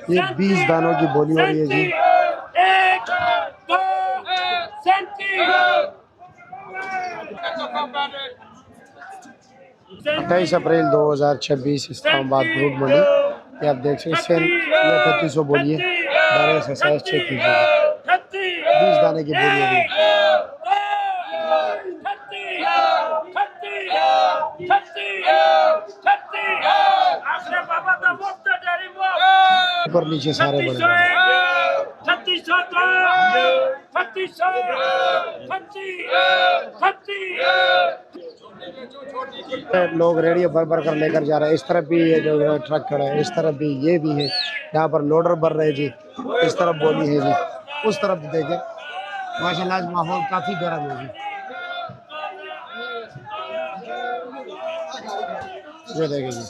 ये 20 दानों की बोली हो रही है जी। 28 अप्रैल 2026 इस्लामाबाद फ्रूट मंडी। ये आप देख सकते हैं 3800 बोलिए दाने से साइज चेक कीजिए। 20 दाने की बोली हो रही है। ऊपर नीचे सारे बने लोग रेडियो भर कर लेकर जा रहे हैं। इस तरफ भी ये जो ट्रक खड़ा है, इस तरफ भी ये भी है। यहाँ पर लोडर भर रहे जी। इस तरफ बोली है जी, उस तरफ देखें। माशाल्लाह आज माहौल काफी गर्म है जी। ये देखें जी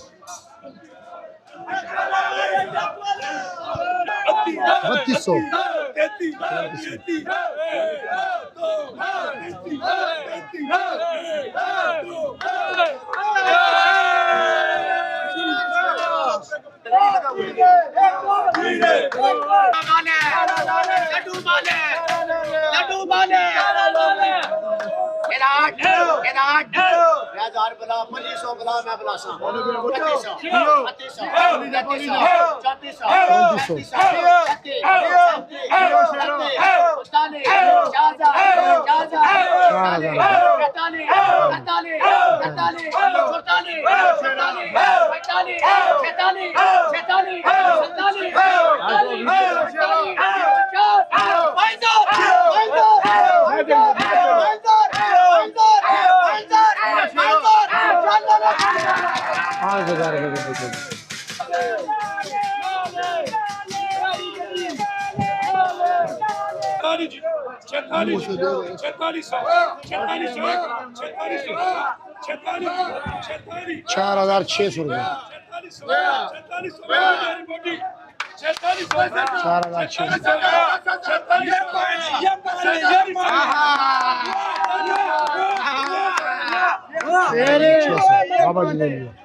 3200 ₹4600 4600 बाबा जी ने लिया।